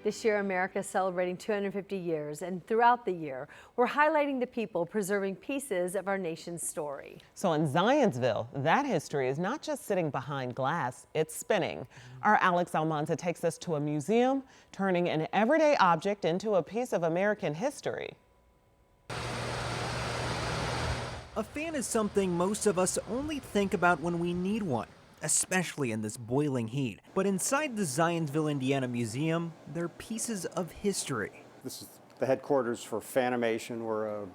This year, America is celebrating 250 years, and throughout the year, we're highlighting the people preserving pieces of our nation's story. So in Zionsville, that history is not just sitting behind glass, it's spinning. Our Alex Almanza takes us to a museum, turning an everyday object into a piece of American history. A fan is something most of us only think about when we need one, especially in this boiling heat. But inside the Zionsville, Indiana Museum, they're pieces of history. This is the headquarters for Fanimation. We're a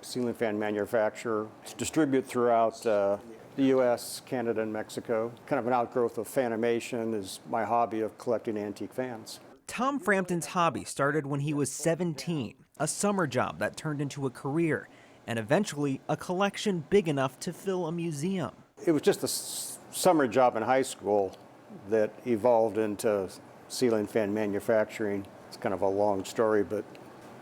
ceiling fan manufacturer. It's distributed throughout the U.S., Canada, and Mexico. Kind of an outgrowth of Fanimation is my hobby of collecting antique fans. Tom Frampton's hobby started when he was 17, a summer job that turned into a career, and eventually a collection big enough to fill a museum. It was just a summer job in high school that evolved into ceiling fan manufacturing. It's kind of a long story, but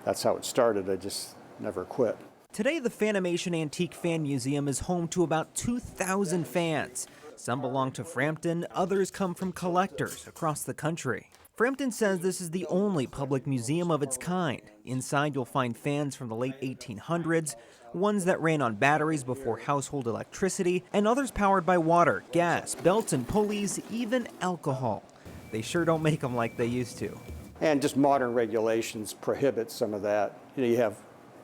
that's how it started. I just never quit. Today, the Fanimation Antique Fan Museum is home to about 2,000 fans. Some belong to Frampton, others come from collectors across the country. Frampton says this is the only public museum of its kind. Inside, you'll find fans from the late 1800s, ones that ran on batteries before household electricity, and others powered by water, gas, belts and pulleys, even alcohol. They sure don't make them like they used to. And just modern regulations prohibit some of that. You have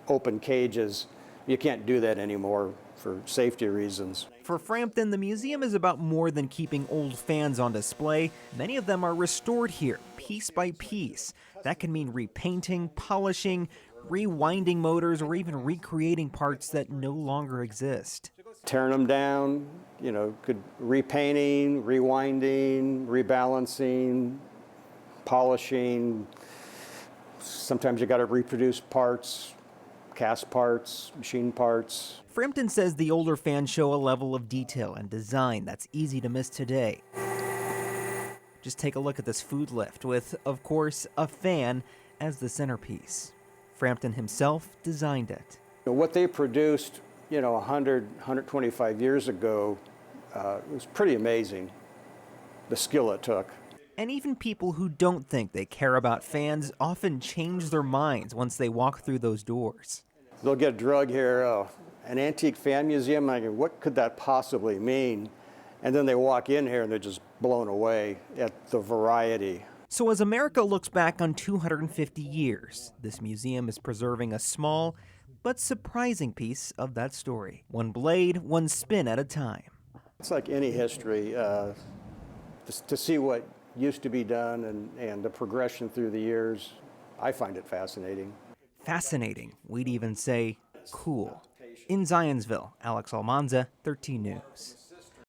open cages. You can't do that anymore for safety reasons. For Frampton, the museum is about more than keeping old fans on display. Many of them are restored here, piece by piece. That can mean repainting, polishing, rewinding motors, or even recreating parts that no longer exist. Tearing them down, repainting, rewinding, rebalancing, polishing. Sometimes you got to reproduce parts, cast parts, machine parts. Frampton says the older fans show a level of detail and design that's easy to miss today. Just take a look at this food lift with, of course, a fan as the centerpiece. Frampton himself designed it. What they produced, 100, 125 years ago, was pretty amazing, the skill it took. And even people who don't think they care about fans often change their minds once they walk through those doors. They'll get a drug here, an antique fan museum, I go, what could that possibly mean? And then they walk in here and they're just blown away at the variety. So as America looks back on 250 years, this museum is preserving a small but surprising piece of that story. One blade, one spin at a time. It's like any history, to see what used to be done and the progression through the years, I find it fascinating. Fascinating. We'd even say cool. In Zionsville, Alex Almanza, 13 News.